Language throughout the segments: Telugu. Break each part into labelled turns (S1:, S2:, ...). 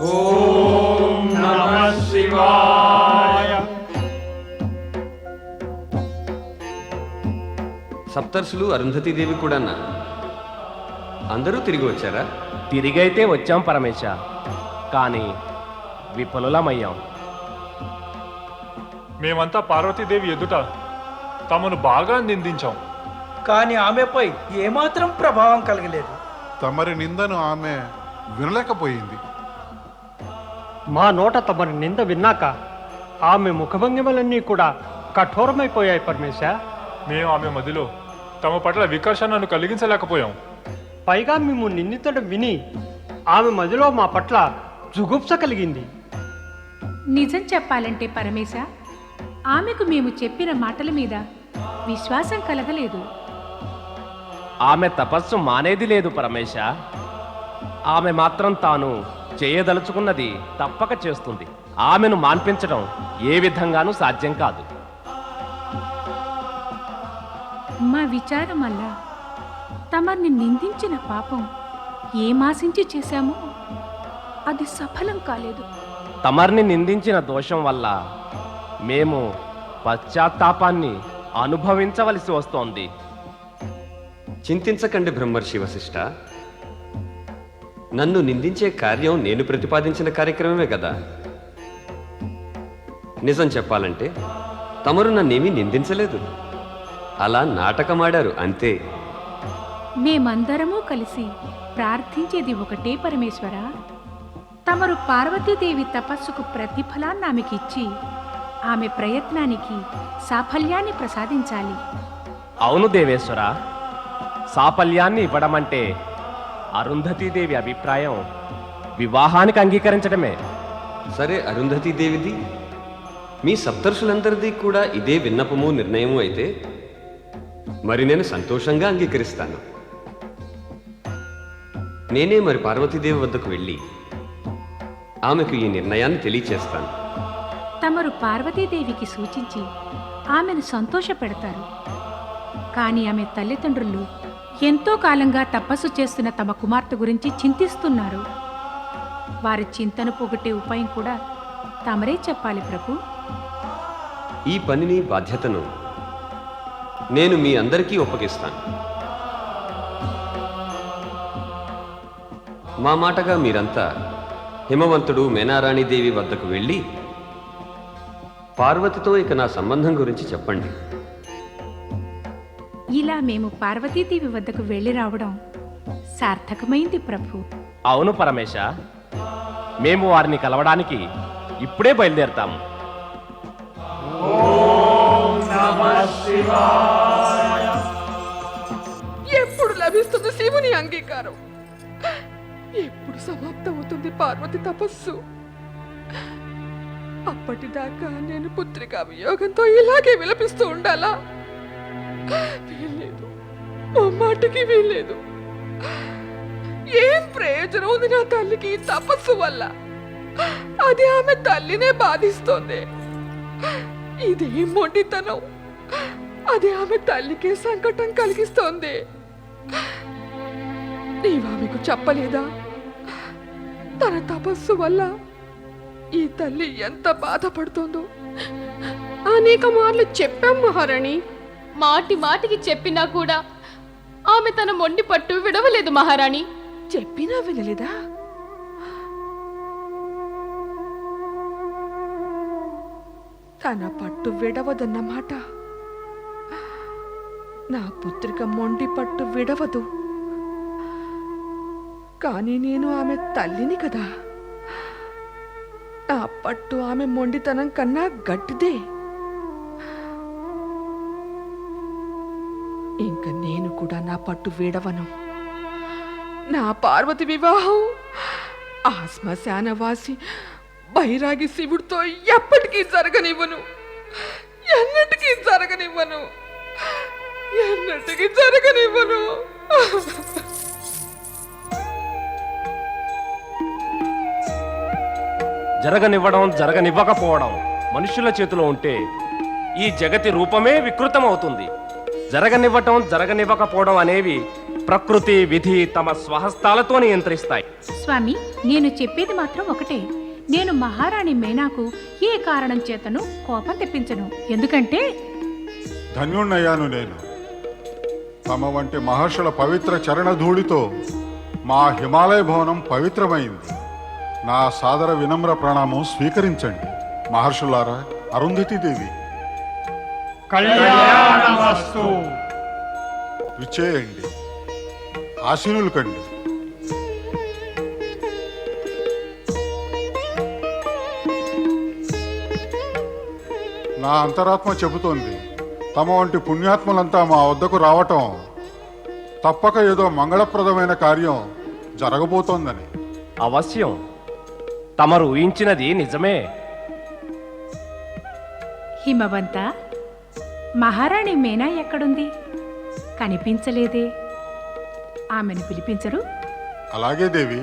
S1: ఓం నమః శివాయ.
S2: సప్తర్షులు అరుంధతీదేవి కూడా అందరూ తిరిగి వచ్చారా?
S3: తిరిగైతే వచ్చాం పరమేశ, కానీ విఫలులమయ్యాం.
S1: మేమంతా పార్వతీదేవి ఎదుట తమను బాగా నిందించాం,
S4: కానీ ఆమెపై ఏమాత్రం ప్రభావం కలగలేదు.
S5: తమరి నిందను ఆమె వినలేకపోయింది.
S6: మా నోట తమరి నింద విన్నాక ఆమె ముఖభంగిమలన్నీ కూడా కఠోరమైపోయాయి పరమేశ.
S1: మేము ఆమె మదిలో తమ పట్ల వికర్షణను కలిగించలేకపోయాం.
S6: పైగా మేము నిందించడం విని ఆమె మదిలో మా పట్ల జుగుప్స కలిగింది.
S7: నిజం చెప్పాలంటే పరమేశ, ఆమెకు మేము చెప్పిన మాటల మీద విశ్వాసం కలగలేదు.
S3: ఆమె తపస్సు మానేది లేదు పరమేశ. ఆమె మాత్రం తాను చేయదలుచుకున్నది తప్పక చేస్తుంది. ఆమెను మాన్పించడం ఏ విధంగానూ సాధ్యం కాదు.
S7: మా విచారం వల్ల తమర్ని నిందించిన పాపం ఏమాశించి చేశామో అది సఫలం కాలేదు.
S3: తమర్ని నిందించిన దోషం వల్ల మేము పశ్చాత్తాపాన్ని అనుభవించవలసి వస్తోంది.
S2: చింతించకండి బ్రహ్మర్షి వశిష్ఠ. నన్ను నిందించే కార్యం నేను ప్రతిపాదించిన కార్యక్రమమే కదా. నిజం చెప్పాలంటే తమరు నన్నేమీ నిందించలేదు, అలా నాటకమాడారు అంతే.
S7: మేమందరము కలిసి ప్రార్థించేది ఒకటే పరమేశ్వర, తమరు పార్వతీదేవి తపస్సుకు ప్రతిఫలాన్ని ఆమెకిచ్చి ఆమె ప్రయత్నానికి సాఫల్యాన్ని ప్రసాదించాలి.
S3: అవును దేవేశ్వర, సాఫల్యాన్ని ఇవ్వడమంటే అరుంధతీదేవి అభిప్రాయం వివాహానికి అంగీకరించడమే.
S2: సరే, అరుంధతీదేవిది మీ సప్తర్షులందరిది కూడా ఇదే విన్నపము నిర్ణయము అయితే మరి నేను సంతోషంగా అంగీకరిస్తాను. నేనే మరి పార్వతీదేవి వద్దకు వెళ్ళి ఆమెకు ఈ నిర్ణయాన్ని తెలియచేస్తాను.
S7: తమరు పార్వతీదేవికి సూచించి ఆమెను సంతోషపెడతారు. కానీ ఆమె తల్లిదండ్రులు ఎంతో కాలంగా తపస్సు చేస్తున్న తమ కుమార్తె గురించి చింతిస్తున్నారు. వారి చింతను పోగొట్టే ఉపాయం కూడా తమరే చెప్పాలి ప్రభు.
S2: ఈ పనిని బాధ్యతను నేను మీ అందరికీ ఒప్పగిస్తాను. మా మాటగా మీరంతా హిమవంతుడు మేనారాణీదేవి వద్దకు వెళ్ళి పార్వతితో ఇక నా సంబంధం గురించి చెప్పండి.
S7: ఇలా మేము పార్వతీదేవి వద్దకు వెళ్ళి రావడం సార్థకమైంది ప్రభు.
S3: అవును పరమేశ, మేము వారిని కలవడానికి ఇప్పుడే బయలుదేరతాము.
S8: ఎప్పుడు లభిస్తుంది శివుని అంగీకారం? ఎప్పుడు సమాప్తమవుతుంది పార్వతి తపస్సు? అప్పటిదాకా నేను పుత్రికా వియోగంతో ఇలాగే విలపిస్తూ ఉండాలా? వీల్లేదు, మాటికి వీల్లేదు. ఏం ప్రయోజనం ఉంది నా తల్లికి ఈ తపస్సు వల్ల? అది ఆమె తల్లినే బాధిస్తోంది. ఇది మొండితనం, అది ఆమె తల్లికే సంకటం కలిగిస్తోంది. నీవామెకు చెప్పలేదా తన తపస్సు వల్ల ఈ తల్లి ఎంత బాధపడుతోందో?
S9: అనేక మార్లు చెప్పాం మహారాణి. మాటి మాటికి చెప్పినా కూడా ఆమె తన మొండి పట్టు విడవలేదు మహారాణి.
S8: చెప్పినా వినలేదా? తన పట్టు విడవదన్నమాట. నా పుత్రిక మొండి పట్టు విడవదు, కానీ నేను ఆమె తల్లిని కదా. నా పట్టు ఆమె మొండితనం కన్నా గట్టిదే. ఇంక నేను కూడా నా పట్టు వీడవను. నా పార్వతి వివాహం ఆ శ్మశానవాసి బైరాగి శివుడితో ఎప్పటికీ జరగనివ్వను, ఎన్నటికీ జరగనివ్వను, ఎన్నటికీ జరగనివ్వను.
S3: జరగనివ్వడం జరగనివ్వకపోవడం మనుషుల చేతిలో ఉంటే ఈ జగతి రూపమే వికృతమవుతుంది. జరగనివ్వటం జరగనివ్వకపోవడం అనేవి ప్రకృతి విధి తమ స్వహస్తాలతో నియంత్రిస్తాయి.
S7: స్వామి, నేను చెప్పేది మాత్రం ఒకటే. నేను మహారాణి మేనాకు ఏ కారణం చేతను కోపం తెప్పించను. ఎందుకంటే
S5: ధన్యుణ్ణయ్యాను నేను. తమ వంటి మహర్షుల పవిత్ర చరణధూళితో మా హిమాలయ భవనం పవిత్రమైంది. నా సాదర వినమ్ర ప్రణామం స్వీకరించండి. మహర్షులారా, అరుంధతీదేవి
S6: కళ్యాణమస్తు.
S5: విచ్చేయండి, ఆశీనులు కండి. నా అంతరాత్మ చెబుతోంది, తమ వంటి పుణ్యాత్ములంతా మా వద్దకు రావటం తప్పక ఏదో మంగళప్రదమైన కార్యం జరగబోతోందని.
S3: అవశ్యం. తమరు ఊహించినది నిజమే.
S7: హిమవంత, మహారాణి మేనా ఎక్కడుంది? కనిపించలేదే. ఆమెను పిలిపించరు?
S5: అలాగే దేవి,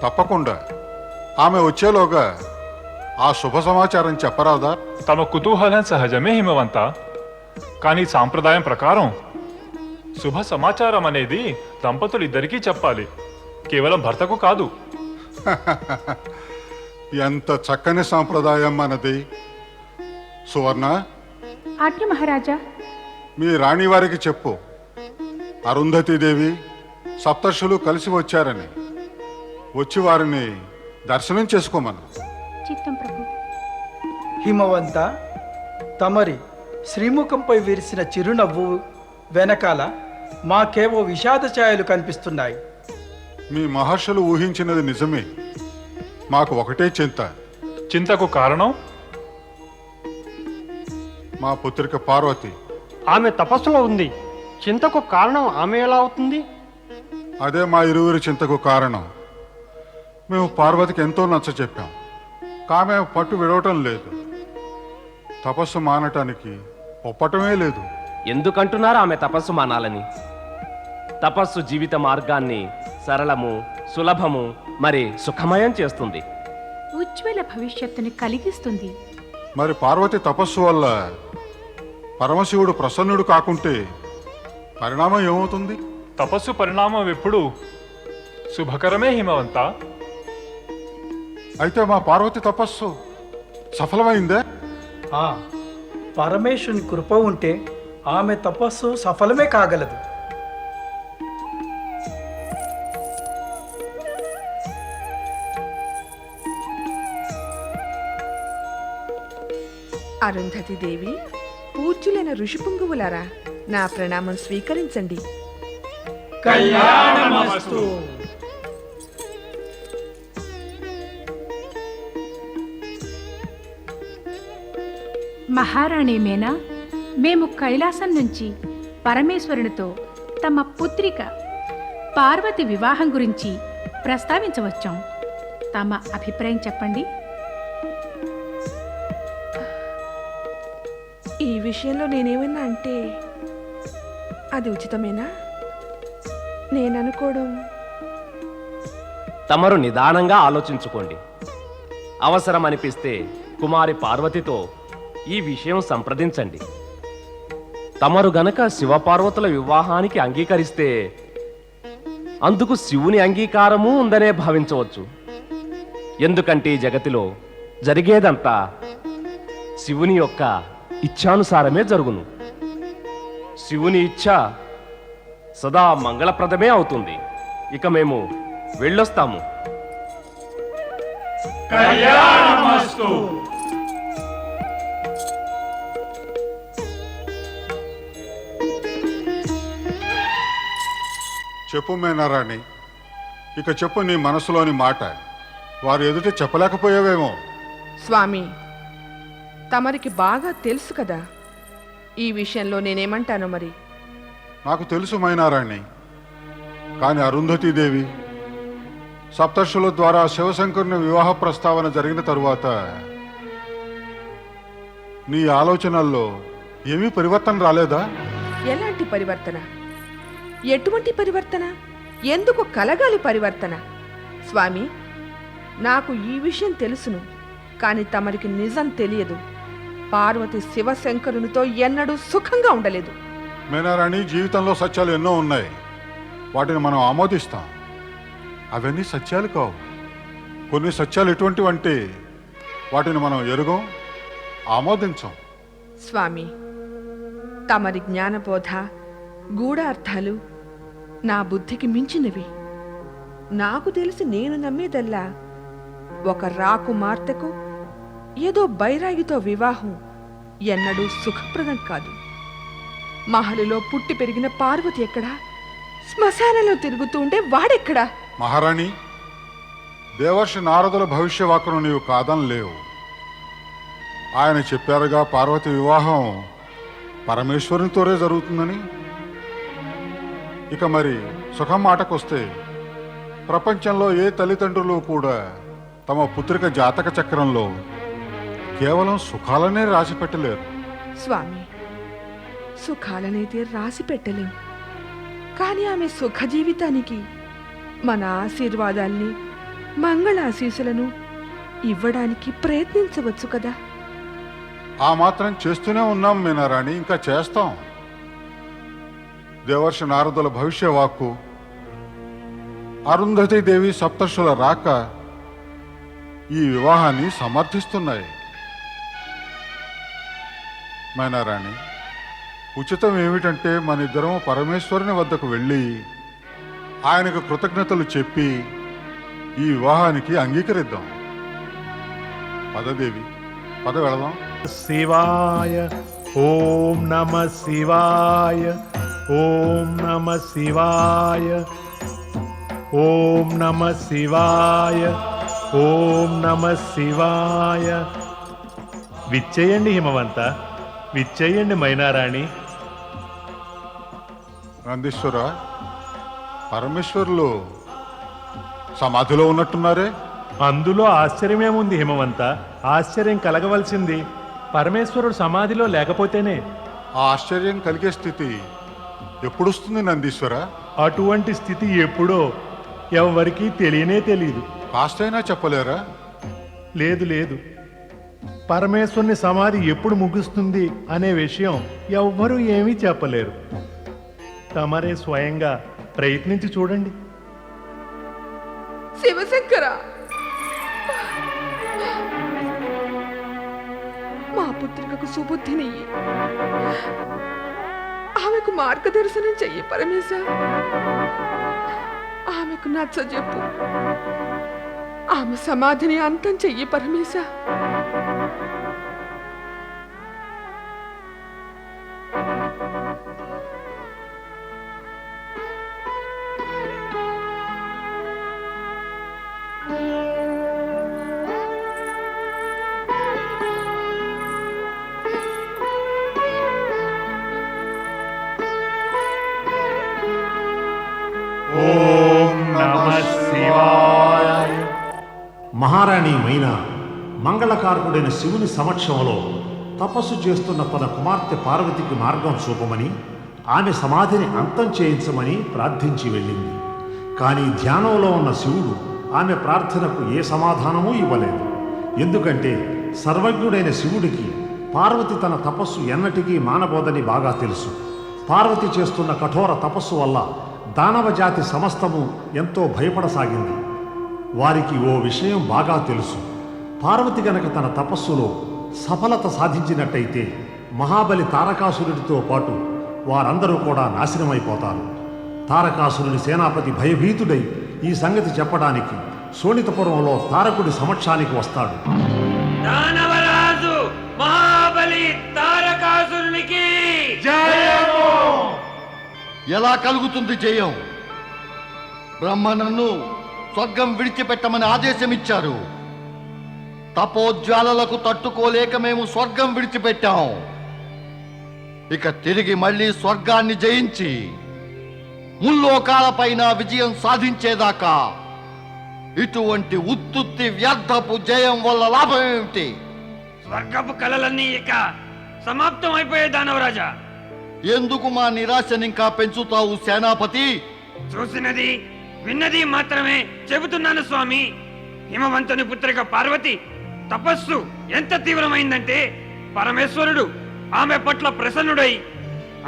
S5: తప్పకుండా. ఆమె వచ్చేలోగా ఆ శుభ సమాచారం చెప్పరాదా?
S1: తమ కుతూహలం సహజమే హిమవంత. కానీ సాంప్రదాయం ప్రకారం శుభ సమాచారం అనేది దంపతులు ఇద్దరికీ చెప్పాలి, కేవలం భర్తకు కాదు.
S5: ఎంత చక్కని సాంప్రదాయం మనది. సువర్ణ,
S7: ఆజ్ఞ మహారాజా.
S5: మీ రాణివారికి చెప్పు, అరుంధతీదేవి సప్తర్షులు కలిసి వచ్చారని. వచ్చి వారిని దర్శనం చేసుకోమను.
S7: చిత్తం ప్రభు.
S4: హిమవంత, తమరి శ్రీముఖంపై విరిసిన చిరునవ్వు వెనకాల మాకేవో విషాద ఛాయలు కనిపిస్తున్నాయి.
S5: మీ మహర్షులు ఊహించినది నిజమే. మాకు ఒకటే చింత.
S1: చింతకు కారణం?
S5: మా పుత్రిక పార్వతి.
S6: ఆమె తపస్సులో ఉంది. చింతకు కారణం ఆమె ఎలా అవుతుంది?
S5: అదే మా ఇరువురి చింతకు కారణం. మేము పార్వతికి ఎంతో నచ్చ చెప్పాం, కామె పట్టు విడవటం లేదు. తపస్సు మానటానికి ఒప్పటమే లేదు.
S3: ఎందుకంటున్నారు ఆమె తపస్సు మానాలని? తపస్సు జీవిత మార్గాన్ని సరళము, సులభము, మరి సుఖమయం చేస్తుంది.
S7: ఉజ్వల భవిష్యత్తుని కలిగిస్తుంది.
S5: మరి పార్వతి తపస్సు వల్ల పరమశివుడు ప్రసన్నుడు కాకుంటే పరిణామం ఏమవుతుంది?
S1: తపస్సు పరిణామం ఎప్పుడు శుభకరమే హిమవంత.
S5: అయితే మా పార్వతి తపస్సు సఫలమైందే?
S4: ఆ పరమేశ్వరుని కృప ఉంటే ఆమె తపస్సు సఫలమే కాగలదు.
S8: అరుంధతి దేవి, పూజ్యులైన ఋషిపుంగువులారా, నా ప్రణామం స్వీకరించండి.
S4: కళ్యాణమస్తు.
S7: మహారాణి మేనా, మేము కైలాసం నుంచి పరమేశ్వరునితో తమ పుత్రిక పార్వతి వివాహం గురించి ప్రస్తావించవచ్చాం. తమ అభిప్రాయం చెప్పండి.
S8: ఈ విషయంలో నేనేమన్నా అంటే అది ఉచితమేనా? నేననుకోవడం.
S3: తమరు నిదానంగా ఆలోచించుకోండి. అవసరం అనిపిస్తే కుమారి పార్వతితో ఈ విషయం సంప్రదించండి. తమరు గనక శివపార్వతుల వివాహానికి అంగీకరిస్తే అందుకు శివుని అంగీకారము ఉందనే భావించవచ్చు. ఎందుకంటే ఈ జగతిలో జరిగేదంతా శివుని యొక్క ఇచ్ఛానుసారమే జరుగును. శివుని ఇచ్ఛ సదా మంగళప్రదమే అవుతుంది. ఇక మేము వెళ్ళొస్తాము.
S5: చెప్పు మేనారాణి, ఇక చెప్పు నీ మనసులోని మాట. వారు ఎదుట చెప్పలేకపోయావేమో.
S8: స్వామి, తమరికి బాగా తెలుసు కదా ఈ విషయంలో నేనేమంటాను. మరి
S5: నాకు తెలుసు మైనారాణి, కానీ అరుంధతీదేవి సప్తర్షుల ద్వారా శివశంకరుని వివాహ ప్రస్తావన జరిగిన తరువాత నీ ఆలోచనల్లో ఏమీ పరివర్తన రాలేదా?
S8: ఎలాంటి పరివర్తన? ఎటువంటి పరివర్తన? ఎందుకు కలగాలి పరివర్తన? స్వామి, నాకు ఈ విషయం తెలుసును, కానీ తమరికి నిజం తెలియదు. పార్వతి శివశంకరునితో ఎన్నడూ సుఖంగా ఉండలేదు.
S5: మేనారాణి, జీవితంలో సత్యాలు ఎన్నో ఉన్నాయి, వాటిని మనం ఆమోదిస్తాం. అవన్నీ సత్యాలు కావు. కొన్ని సత్యాలు ఎటువంటివంటే వాటిని మనం ఎరుగం, ఆమోదించం.
S8: స్వామి, తమరి జ్ఞానబోధ గూఢార్థాలు నా బుద్ధికి మించినవి. నాకు తెలిసి నేను నమ్మేదల్లా ఒక రాకుమార్తెకు ఏదో బైరాగితో వివాహం ఎన్నడూ సుఖప్రదం కాదు. మహలిలో పుట్టి పెరిగిన పార్వతి ఎక్కడా? శ్మశానంలో తిరుగుతూ ఉంటే వాడెక్కడా?
S5: మహారాణి, దేవర్షి నారదుల భవిష్యవాక్కును నీవు కాదనలేవు. ఆయన చెప్పారుగా పార్వతి వివాహం పరమేశ్వరునితోనే జరుగుతుందని. ఇక మరి సుఖం మాటకొస్తే ప్రపంచంలో ఏ తల్లిదండ్రులు కూడా తమ పుత్రిక జాతక చక్రంలో కేవలం సుఖాలనే రాసి పెట్టలేరు.
S8: స్వామి, సుఖాలనైతే రాసి పెట్టలేం, కానీ ఆమె సుఖ జీవితానికి మన ఆశీర్వాదాల్ని, మంగళాశీసులను ఇవ్వడానికి ప్రయత్నించవచ్చు కదా.
S5: ఆ మాత్రం చేస్తూనే ఉన్నాం మీనారాణి, ఇంకా చేస్తాం. దేవర్షి నారదుల భవిష్యవాక్కు, అరుంధతీదేవి సప్తర్షుల రాక ఈ వివాహాన్ని సమర్థిస్తున్నాయి. మైనారాణి, ఉచితం ఏమిటంటే మన ఇద్దరం పరమేశ్వరుని వద్దకు వెళ్ళి ఆయనకు కృతజ్ఞతలు చెప్పి ఈ వివాహానికి అంగీకరిద్దాం. పదదేవి, పద వెళదాం.
S10: శివాయ ఓం నమ శివాయ ఓం నమ శివాయ ఓం నమ శివాయ ఓం నమ శివాయ. విచ్చేయండి హిమవంత, విచ్చేయండి మైనారాణి.
S5: నందీశ్వర, పరమేశ్వరులు సమాధిలో ఉన్నట్టున్నారే?
S10: అందులో ఆశ్చర్యమేముంది హిమవంత? ఆశ్చర్యం కలగవలసింది పరమేశ్వరుడు సమాధిలో లేకపోతేనే.
S5: ఆ ఆశ్చర్యం కలిగే స్థితి ఎప్పుడొస్తుంది నందీశ్వర?
S10: అటువంటి స్థితి ఎప్పుడో ఎవరికీ తెలియనే తెలియదు.
S5: కాస్తైనా చెప్పలేరా?
S10: లేదు లేదు, పరమేశ్వరుని సమాధి ఎప్పుడు ముగుస్తుంది అనే విషయం ఎవ్వరూ ఏమీ చెప్పలేరు. తమరే స్వయంగా ప్రయత్నించి చూడండి.
S8: శివశంకర, మా పుత్రికకు సుబుద్ధినియ్యి, ఆమెకు మార్గదర్శనం చెయ్యి పరమేశ. ఆమెకు నచ్చజెప్పు, ఆమె సమాధిని అంతం చెయ్యి పరమేశ.
S10: ఓం నమః శివాయ.
S11: మహారాణి మైనా మంగళకారకుడైన శివుని సమక్షంలో తపస్సు చేస్తున్న తన కుమార్తె పార్వతికి మార్గం చూపమని, ఆమె సమాధిని అంతం చేయించమని ప్రార్థించి వెళ్ళింది. కానీ ధ్యానంలో ఉన్న శివుడు ఆమె ప్రార్థనకు ఏ సమాధానమూ ఇవ్వలేదు. ఎందుకంటే సర్వజ్ఞుడైన శివుడికి పార్వతి తన తపస్సు ఎన్నటికీ మానబోదని బాగా తెలుసు. పార్వతి చేస్తున్న కఠోర తపస్సు వల్ల దానవ జాతి సమస్తము ఎంతో భయపడసాగింది. వారికి ఓ విషయం బాగా తెలుసు. పార్వతి గనక తన తపస్సులో సఫలత సాధించినట్టయితే మహాబలి తారకాసురుడితో పాటు వారందరూ కూడా నాశనమైపోతారు. తారకాసురుని సేనాపతి భయభీతుడై ఈ సంగతి చెప్పడానికి శోణితపురంలో తారకుడి సమక్షానికి వస్తాడు.
S4: దానవరాజు మహాబలి తారకాసురునికి
S10: జయము!
S12: ఎలా కలుగుతుంది జయం? బ్రహ్మ నన్ను స్వర్గం విడిచిపెట్టమని ఆదేశమిచ్చారు. తపోజ్వాలలకు తట్టుకోలేక మేము స్వర్గం విడిచిపెట్టాం. ఇక తిరిగి మళ్ళీ స్వర్గాన్ని జయించి ముల్లోకాలపైన విజయం సాధించేదాకా ఇటువంటి ఉత్తుత్తి వ్యర్థపు జయం వల్ల లాభం ఏమిటి?
S4: స్వర్గపు కలలన్నీ ఇక సమాప్తం అయిపోయే దానవరాజా.
S12: ఎందుకు మా నిరాశని ఇంకా పెంచుతావు సేనాపతి?
S4: చూసినది విన్నది మాత్రమే చెబుతున్నాను స్వామి. హిమవంతుని పుత్రిక పార్వతి తపస్సు ఎంత తీవ్రమైందంటే పరమేశ్వరుడు ఆమె పట్ల ప్రసన్నుడై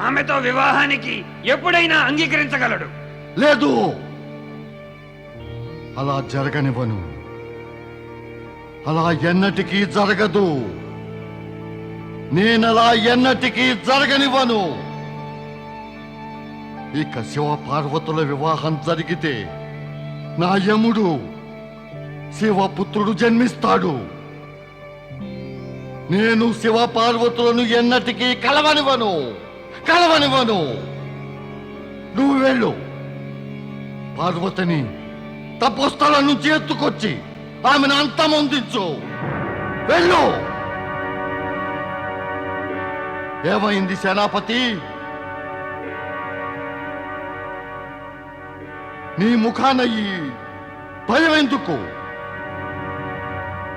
S4: ఆమెతో వివాహానికి ఎప్పుడైనా అంగీకరించగలడు.
S12: లేదు, అలా జరగనివ్వను. అలా ఎన్నటికీ జరగదు. నేనలా ఎన్నటికీ జరగనివ్వను. ఇక శివ పార్వతుల వివాహం జరిగితే నా యముడు శివపుత్రుడు జన్మిస్తాడు. నేను శివ పార్వతులను ఎన్నటికీ కలవనివ్వను. నువ్వు వెళ్ళు. పార్వతిని తపోస్థలం నుంచి ఎత్తుకొచ్చి ఆమెను అంతమొందించు. వెళ్ళు. ఏమైంది సేనాపతి? నీ ముఖానయ్యి భయం ఎందుకు?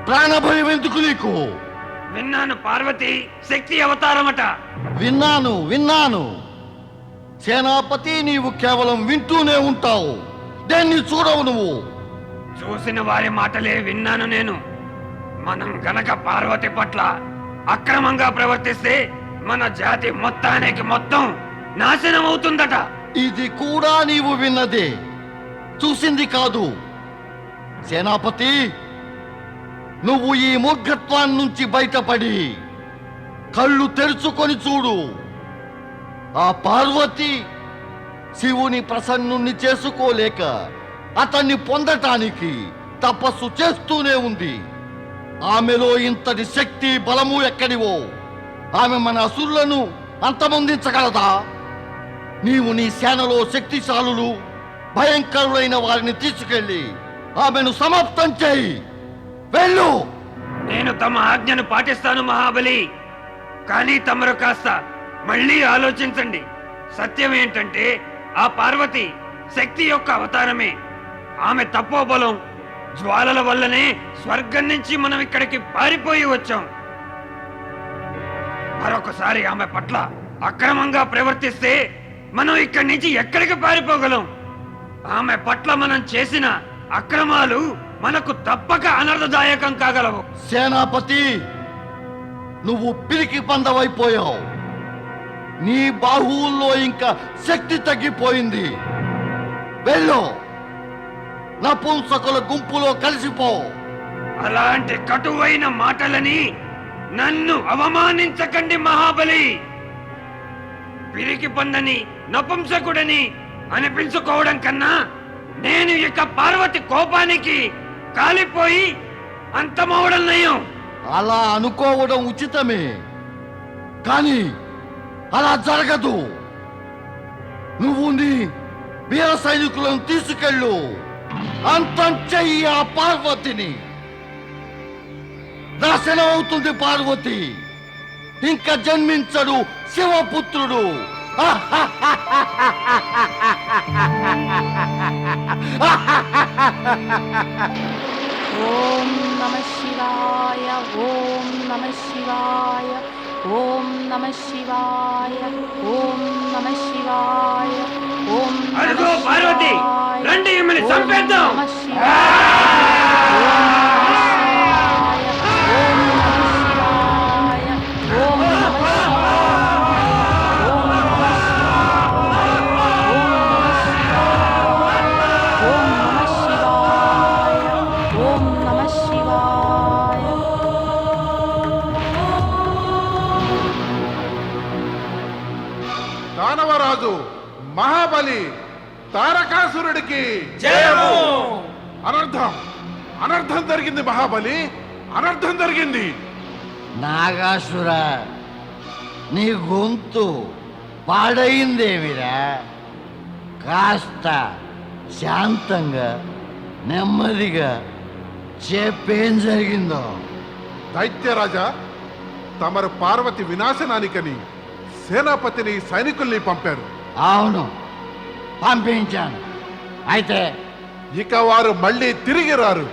S12: ప్రాణ భయం ఎందుకు నీకు?
S3: విన్నాను, పార్వతి శక్తి అవతారమట.
S12: విన్నాను. సేనాపతి, నీవు కేవలం వింటూనే ఉంటావు, దేన్ని చూడవు నువ్వు.
S3: చూసిన వారి మాటలే విన్నాను నేను. మనం గనక పార్వతి పట్ల అక్రమంగా ప్రవర్తిస్తే మన జాతి మొత్తం నాశనం అవుతుందట.
S12: ఇది కూడా నీవు విన్నదే, చూసింది కాదు. సేనాపతి, నువ్వు ఈ మూర్ఖత్వాన్ని నుంచి బయటపడి కళ్ళు తెరుచుకొని చూడు. ఆ పార్వతి శివుని ప్రసన్నుణ్ణి చేసుకోలేక అతన్ని పొందటానికి తపస్సు చేస్తూనే ఉంది. ఆమెలో ఇంతటి శక్తి బలము ఎక్కడివో ఆమె మన అసురులను అంతమొందించగలదా? నీవు నీ సేనలో శక్తిశాలులు భయంకరులైన వారిని తీసుకెళ్లి ఆమెను సమాప్తం చేయి. వెళ్ళు.
S3: నేను తమ ఆజ్ఞను పాటిస్తాను మహాబలి. కానీ తమరు కాస్త మళ్ళీ ఆలోచించండి. సత్యం ఏంటంటే ఆ పార్వతి శక్తి యొక్క అవతారమే. ఆమె తపోబలం జ్వాలల వల్లనే స్వర్గం నుంచి మనం ఇక్కడికి పారిపోయి వచ్చాం. మరొకసారి ఆమె పట్ల అక్రమంగా ప్రవర్తిస్తే మనం ఇక్కడి నుంచి ఎక్కడికి పారిపోగలం? ఆమె పట్ల మనం చేసిన అక్రమాలు మనకు తప్పక అనర్థదాయకం కాగలవు.
S12: సేనాపతి, నువ్వు పిరికి పందవైపోయావు. నీ బాహువుల్లో ఇంకా శక్తి తగ్గిపోయింది. వెళ్ళు, నపుంసకుల గుంపులో కలిసిపో.
S3: అలాంటి కటువైన మాటలని నన్ను అవమానించకండి మహాబలి. పిరికి పందని నపుంసకుడని అనిపించుకోవడం కన్నా నేను ఇక పార్వతి కోపానికి కాలిపోయి అంతమవడం నయం.
S12: అలా అనుకోవడం ఉచితమే, కానీ అలా జరగదు. నువ్వు నీ వీర సైనికులను తీసుకెళ్ళు, అంతం చెయ్యి ఆ పార్వతిని. నాశనం అవుతుంది పార్వతి, ఇంకా జన్మించడు శివపుత్రుడు.
S9: ఓం నమః శివాయ, ఓం నమః శివాయ, ఓం నమః శివాయ, ఓం నమః శివాయ, ఓం
S3: అదిగో పార్వతి, రండి ఈమెను చంపేద్దాం.
S9: నమః శివాయ, ఓం నమః శివాయ, ఓం నమః శివాయ, ఓం నమః శివాయ, ఓం నమః శివాయ, ఓం నమః శివాయ.
S10: దానవరాజు మహాబలి తారకాసురుడికి అనర్థం జరిగింది. మహాబలి, అనర్థం జరిగింది.
S12: నాగాసుర, నీ గొంతు పాడైందేమిరా? కాస్త శాంతంగా నెమ్మదిగా చెప్పేం జరిగిందో.
S10: దైత్యరాజా, తమరు పార్వతి వినాశనానికని సేనాపతిని సైనికుల్ని పంపారు.
S12: అవును, పంపించాను. అయితే
S10: ఇక వారు మళ్ళీ తిరిగి రారు.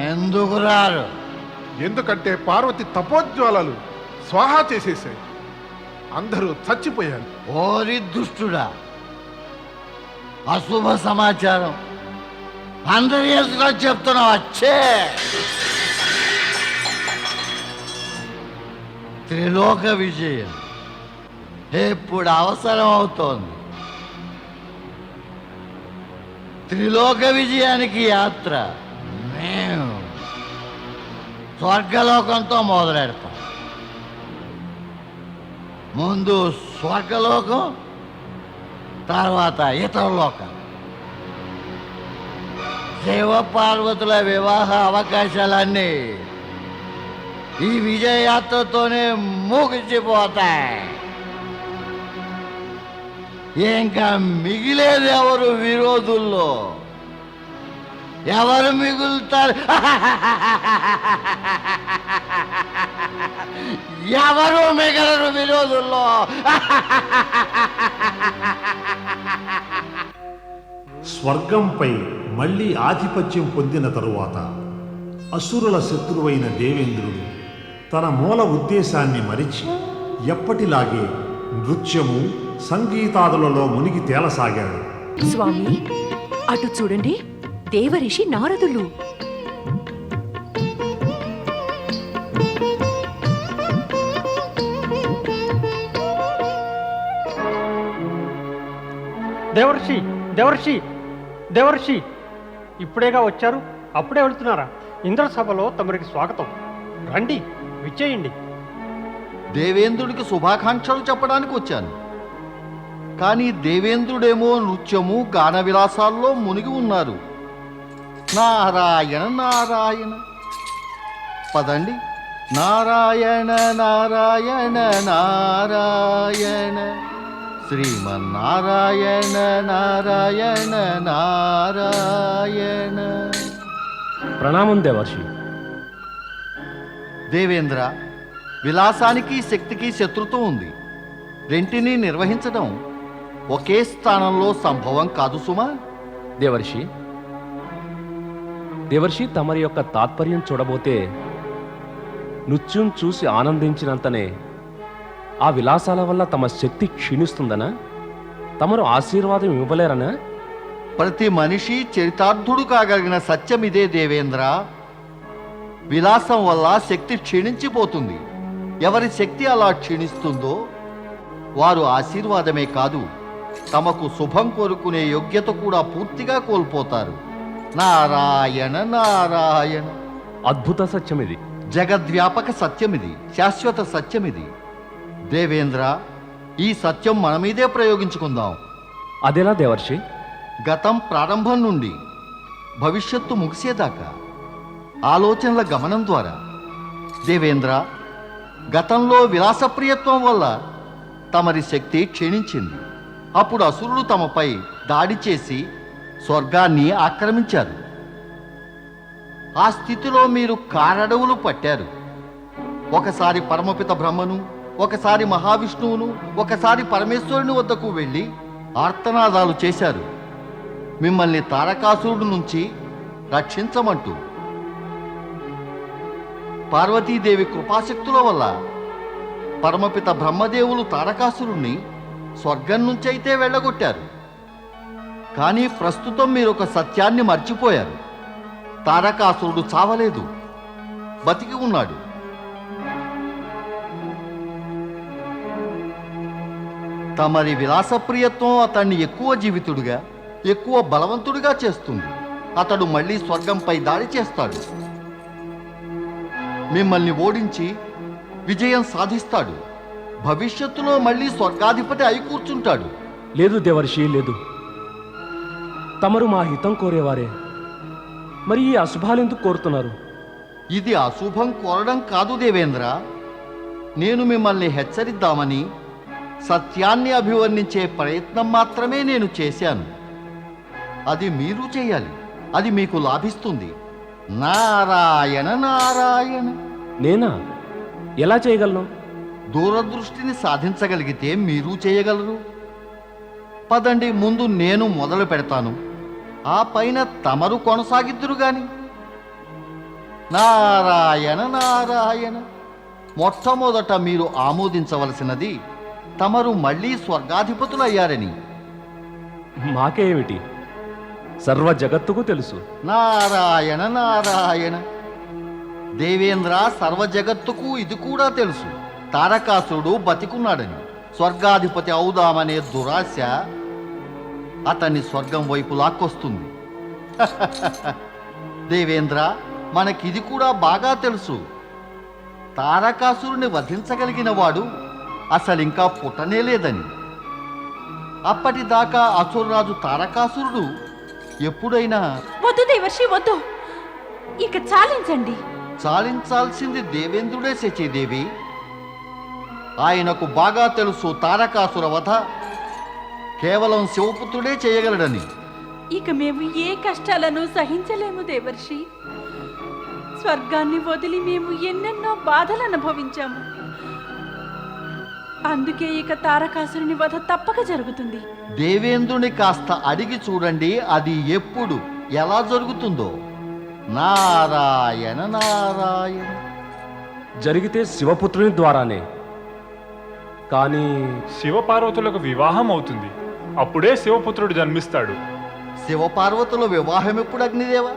S12: ఎందుకు రారు?
S10: ఎందుకంటే పార్వతి తపోజ్వాలలు స్వాహా చేసేసాయి. అందరూ చచ్చిపోయారు.
S12: ఓరి దుష్టుడా, అశుభ సమాచారం అందరి ఎదురుగా చెప్తున్నావు. వచ్చే త్రిలోక విజయం ఎప్పుడు అవసరం అవుతోంది. త్రిలోక విజయానికి యాత్ర మేము స్వర్గలోకంతో మొదలెడతాం. ముందు స్వర్గలోకం, తర్వాత ఇతర లోకం. శివ పార్వతుల వివాహ అవకాశాలన్నీ ఈ విజయయాత్రతోనే ముగిసిపోతాయి. ఇంకా మిగిలేది ఎవరు విరోధుల్లో? ఎవరు మిగులుతారు? ఎవరు మిగలరు విరోధుల్లో?
S11: స్వర్గంపై మళ్ళీ ఆధిపత్యం పొందిన తరువాత అసురుల శత్రువైన దేవేంద్రుడు తన మూల ఉద్దేశాన్ని మరిచి ఎప్పటిలాగే నృత్యము సంగీతాదులలో మునిగి తేలసాగాడు.
S8: స్వామి, అటు చూడండి, దేవరిషి నారదులు.
S6: దేవర్షి, దేవర్షి, దేవర్షి, ఇప్పుడేగా వచ్చారు, అప్పుడే వెళ్తున్నారా? ఇంద్రసభలో తమరికి స్వాగతం. రండి, విచ్చేయండి.
S12: దేవేంద్రుడికి శుభాకాంక్షలు చెప్పడానికి వచ్చాను. కానీ దేవేంద్రుడేమో నృత్యము గాన విలాసాల్లో మునిగి ఉన్నారు. నారాయణ నారాయణ. పదండి. నారాయణ నారాయణ నారాయణ, శ్రీమన్నారాయణ నారాయణ నారాయణ.
S6: ప్రణామం దేవర్షి.
S12: దేవేంద్ర, విలాసానికి శక్తికి శత్రుత్వం ఉంది. రెంటిని నిర్వహించడం ఒకే స్థానంలో సంభవం కాదు సుమా.
S13: దేవర్షి, దేవర్షి, తమరి యొక్క తాత్పర్యం చూడబోతే నృత్యం చూసి ఆనందించినంతనే ఆ విలాసాల వల్ల తమ శక్తి క్షీణిస్తుందనా? తమరు ఆశీర్వాదం ఇవ్వలేరనా?
S12: ప్రతి మనిషి చరితార్థుడు కాగలిగిన సత్యం ఇదే దేవేంద్ర. విలాసం వల్ల శక్తి క్షీణించిపోతుంది. ఎవరి శక్తి అలా క్షీణిస్తుందో వారు ఆశీర్వాదమే కాదు, తమకు శుభం కోరుకునే యోగ్యత కూడా పూర్తిగా కోల్పోతారు. నారాయణ నారాయణ.
S13: అద్భుత సత్యం ఇది.
S12: జగద్వ్యాపక సత్యమిది, శాశ్వత సత్యమిది. దేవేంద్ర, ఈ సత్యం మన మీదే ప్రయోగించుకుందాం.
S13: అదేలా దేవర్షి?
S12: గతం ప్రారంభం నుండి భవిష్యత్తు ముగిసేదాకా ఆలోచనల గమనం ద్వారా. దేవేంద్ర, గతంలో విలాసప్రియత్వం వల్ల తమరి శక్తి క్షీణించింది. అప్పుడు అసురులు తమపై దాడి చేసి స్వర్గాన్ని ఆక్రమించారు. ఆ స్థితిలో మీరు కారడవులు పట్టారు. ఒకసారి పరమపిత బ్రహ్మను, ఒకసారి మహావిష్ణువును, ఒకసారి పరమేశ్వరుని వద్దకు వెళ్ళి ఆర్తనాదాలు చేశారు, మిమ్మల్ని తారకాసురుడు నుంచి రక్షించమంటూ. పార్వతీదేవి కృపాశక్తుల వల్ల పరమపిత బ్రహ్మదేవులు తారకాసురుణ్ణి స్వర్గం నుంచైతే వెళ్ళగొట్టారు. కానీ ప్రస్తుతం మీరు ఒక సత్యాన్ని మర్చిపోయారు. తారకాసురుడు చావలేదు, బతికి ఉన్నాడు. తమరి విలాసప్రియత్వం అతన్ని ఎక్కువ జీవితుడిగా, ఎక్కువ బలవంతుడిగా చేస్తుంది. అతడు మళ్ళీ స్వర్గంపై దాడి చేస్తాడు, మిమ్మల్ని ఓడించి విజయం సాధిస్తాడు. భవిష్యత్తులో మళ్ళీ స్వర్గాధిపతి అయి కూర్చుంటాడు.
S13: లేదు దేవర్షి, లేదు. తమరు మా హితం కోరేవారే, మరి ఈ అశుభాలెందుకు కోరుతున్నారు?
S12: ఇది అశుభం కోరడం కాదు దేవేంద్ర. నేను మిమ్మల్ని హెచ్చరిద్దామని సత్యాన్ని అభివర్ణించే ప్రయత్నం మాత్రమే నేను చేశాను. అది మీరు చేయాలి, అది మీకు లాభిస్తుంది. నారాయణ నారాయణ.
S13: నేనా? ఎలా చేయగలను?
S12: దూరదృష్టిని సాధించగలిగితే మీరు చేయగలరు. పదండి, ముందు నేను మొదలు పెడతాను, ఆ పైన తమరు కొనసాగిద్దురు గాని. నారాయణ నారాయణ. మొట్టమొదట మీరు ఆమోదించవలసినది తమరు మళ్ళీ స్వర్గాధిపతులయ్యారని.
S13: మాకేమిటి, సర్వ జగత్తుకు తెలుసు.
S12: నారాయణ నారాయణ. దేవేంద్ర, సర్వ జగత్తుకు ఇది కూడా తెలుసు. తారకాసురుడు బతికున్నాడని, స్వర్గాధిపతి అవుదామనే దురాశ అతన్ని స్వర్గం వైపు లాక్కొస్తుంది. దేవేంద్ర, మనకిది కూడా బాగా తెలుసు. తారకాసురుని వధించగలిగిన వాడు అసలింకా పుట్టనే లేదని. అప్పటిదాకా అసురరాజు తారకాసురుడు ఎప్పుడైనా
S7: వద్దు దేవర్షి, వద్దు. ఇక చాలించండి.
S12: చాలించాల్సింది దేవేంద్రుడే శచీదేవి. ఆయనకు బాగా తెలుసు తారకాసుర వధ కేవలం శివపుత్రుడే చేయగలడని.
S7: ఇక మేము ఏ కష్టాలను సహించలేము దేవర్షి. స్వర్గాన్ని వదిలి మేము ఎన్నెన్నో బాధలు అనుభవించాము. అందుకే ఇక తారకాసురుని వధ తప్పక జరుగుతుంది.
S12: దేవేంద్రుని కాస్త అడిగి చూడండి, అది ఎప్పుడు ఎలా జరుగుతుందో. నారాయణ నారాయణ.
S13: జరిగితే శివపుత్రుని ద్వారానే. కానీ
S1: శివపార్వతులకు వివాహం అవుతుంది. అప్పుడే శివపుత్రుడు జన్మిస్తాడు.
S12: శివపార్వతుల వివాహం ఎప్పుడు అగ్నిదేవ?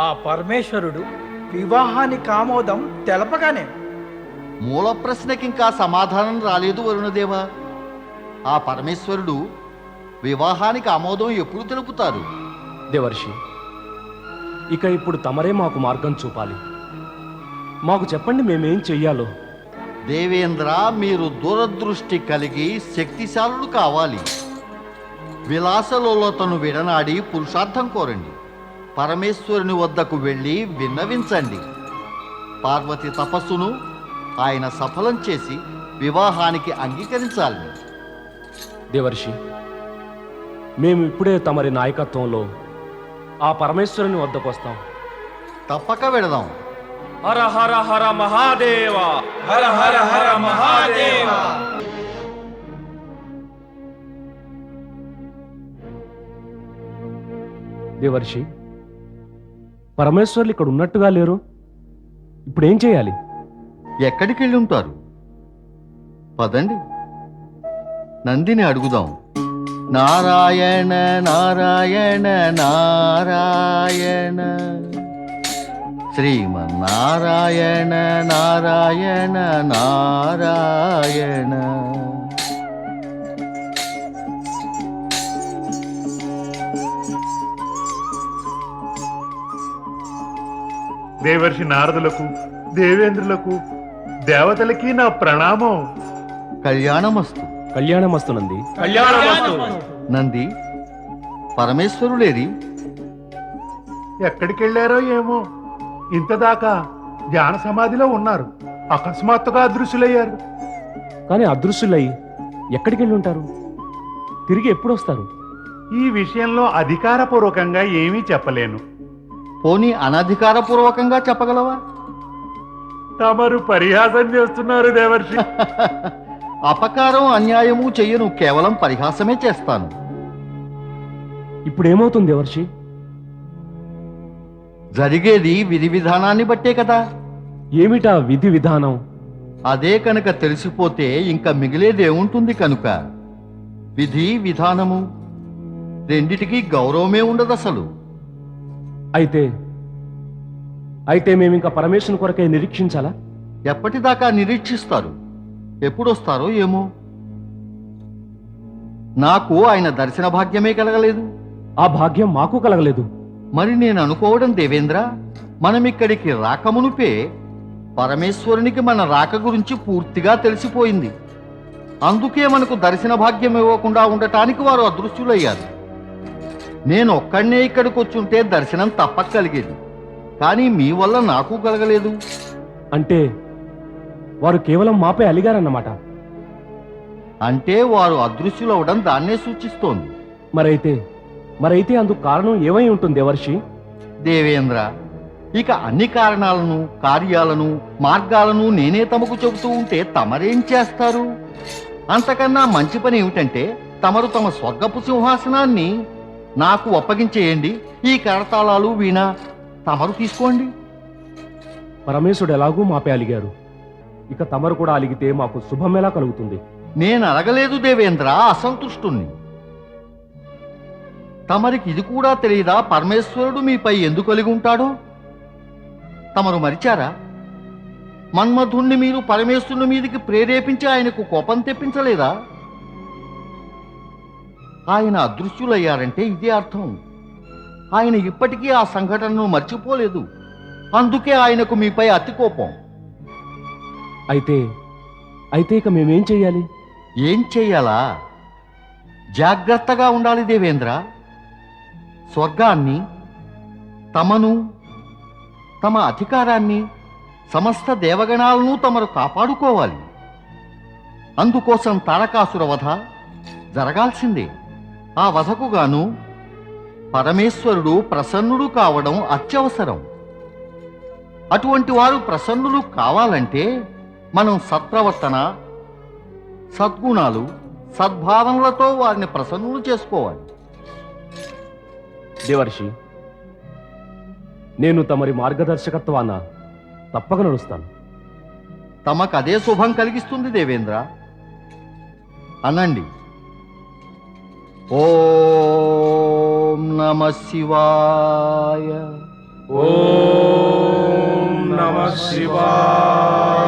S4: ఆ పరమేశ్వరుడు వివాహానికి ఆమోదం తెలపగానే.
S12: మూల ప్రశ్నకింకా సమాధానం రాలేదు వరుణదేవ. ఆ పరమేశ్వరుడు వివాహానికి ఆమోదం ఎప్పుడు తెలుపుతారు?
S13: దేవర్షి, ఇక ఇప్పుడు తమరే మాకు మార్గం చూపాలి. మాకు చెప్పండి, మేమేం చెయ్యాలో.
S12: దేవేంద్ర, మీరు దూరదృష్టి కలిగి శక్తిశాలుడు కావాలి. విలాసలోలతను విడనాడి పురుషార్థం కోరండి. పరమేశ్వరుని వద్దకు వెళ్ళి విన్నవించండి. పార్వతి తపస్సును ఆయన సఫలం చేసి వివాహానికి అంగీకరించాలి.
S13: దేవర్షి, మేము ఇప్పుడే తమరి నాయకత్వంలో ఆ పరమేశ్వరుని వద్దకు వస్తాం.
S12: తప్పక వెళదాం.
S13: హర హర హర మహాదేవ,
S4: హర హర హర మహాదేవ.
S13: దేవర్షి, పరమేశ్వర్లు ఇక్కడ ఉన్నట్టుగా లేరు. ఇప్పుడు ఏం చేయాలి?
S12: ఎక్కడికి వెళ్ళి ఉంటారు? పదండి, నందిని అడుగుదాం. నారాయణ నారాయణ నారాయణ, శ్రీమన్నారాయణ నారాయణ నారాయణ.
S14: దేవర్షి నారదులకు, దేవేంద్రులకు, దేవతలకి నా ప్రణామం.
S12: కళ్యాణమస్తు.
S13: కళ్యాణమస్తు నంది.
S12: నంది, పరమేశ్వరులేరి?
S14: ఎక్కడికి వెళ్ళారో ఏమో, ఇంతదాకా ధ్యాన సమాధిలో ఉన్నారు. అకస్మాత్తుగా అదృశ్యులయ్యారు.
S13: కానీ అదృశ్యులై ఎక్కడికి వెళ్ళి ఉంటారు? తిరిగి ఎప్పుడు వస్తారు?
S14: ఈ విషయంలో అధికారపూర్వకంగా ఏమీ చెప్పలేను.
S12: పోనీ అనధికారపూర్వకంగా చెప్పగలవా?
S14: తమరు పరిహాసం చేస్తున్నారు దేవర్షి.
S12: అపకారం అన్యాయము చెయ్యను, కేవలం పరిహాసమే చేస్తాను.
S13: ఇప్పుడు ఏమవుతుంది దేవర్షి?
S12: జరిగేది విధి విధానాన్ని బట్టే కదా.
S13: ఏమిటా విధి విధానం?
S12: అదే కనుక తెలిసిపోతే ఇంకా మిగిలేదేముంటుంది కనుక. విధి విధానము రెండిటికీ గౌరవమే ఉండదు అసలు.
S13: అయితే మేమింకా పరమేశ్వరుని కొరకే నిరీక్షించాలా?
S12: ఎప్పటిదాకా నిరీక్షిస్తారు? ఎప్పుడొస్తారో ఏమో. నాకు ఆయన దర్శన భాగ్యమే కలగలేదు.
S13: ఆ భాగ్యం మాకు కలగలేదు.
S12: మరి నేను అనుకోవడం దేవేంద్ర, మనమిక్కడికి రాకమునుపే పరమేశ్వరునికి మన రాక గురించి పూర్తిగా తెలిసిపోయింది. అందుకే మనకు దర్శన భాగ్యం ఇవ్వకుండా ఉండటానికి వారు అదృశ్యులయ్యారు. నేను ఒక్కడనే ఇక్కడికి వచ్చుంటే దర్శనం తప్పక కలిగేది. కానీ మీ వల్ల నాకు కలగలేదు.
S13: అంటే వారు కేవలం మాపై అలిగారన్నమాట.
S12: అంటే వారు అదృశ్యులవడం దాన్నే సూచిస్తోంది.
S13: మరైతే అందుకు కారణం ఏమై ఉంటుంది దేవర్షి?
S12: దేవేంద్ర, ఇక అన్ని కారణాలను, కార్యాలను, మార్గాలను నేనే తమకు చెబుతూ ఉంటే తమరేం చేస్తారు? అంతకన్నా మంచి పని ఏమిటంటే తమరు తమ స్వర్గపు సింహాసనాన్ని నాకు అప్పగించేయండి. ఈ కరతాళాలు వీణ తమరు తీసుకోండి.
S13: పరమేశ్వరుడు ఎలాగూ మాపై అలిగారు. ఇక తమరు కూడా అలిగితే మాకు శుభం ఎలా కలుగుతుంది?
S12: నేను అలగలేదు దేవేంద్ర, అసంతుష్టుణ్ణి. తమరికి ఇది కూడా తెలియదా పరమేశ్వరుడు మీపై ఎందుకు కలిగి ఉంటాడో? తమరు మరిచారా? మన్మధుణ్ణి మీరు పరమేశ్వరుని మీదికి ప్రేరేపించి ఆయనకు కోపం తెప్పించలేదా? ఆయన అదృశ్యులయ్యారంటే ఇదే అర్థం. ఆయన ఇప్పటికీ ఆ సంఘటనను మర్చిపోలేదు. అందుకే ఆయనకు మీపై అతి కోపం.
S13: అయితే ఇక మేమేం చెయ్యాలి?
S12: ఏం చెయ్యాలా? జాగ్రత్తగా ఉండాలి దేవేంద్ర. స్వర్గాన్ని, తమను, తమ అధికారాన్ని, సమస్త దేవగణాలను తమరు కాపాడుకోవాలి. అందుకోసం తారకాసుర వధ జరగాల్సిందే. ఆ వధకు గాను పరమేశ్వరుడు ప్రసన్నుడు కావడం అత్యవసరం. అటువంటి వారు ప్రసన్నులు కావాలంటే మనం సత్ప్రవర్తన, సద్గుణాలు, సద్భావనలతో వారిని ప్రసన్నులు చేసుకోవాలి.
S13: దేవర్షి, నేను తమరి మార్గదర్శకత్వాన తప్పక నడుస్తాను.
S12: తమకు అదే శుభం కలిగిస్తుంది దేవేంద్ర. అనండి. ఓం నమః శివాయ.
S13: ఓం నమః శివాయ.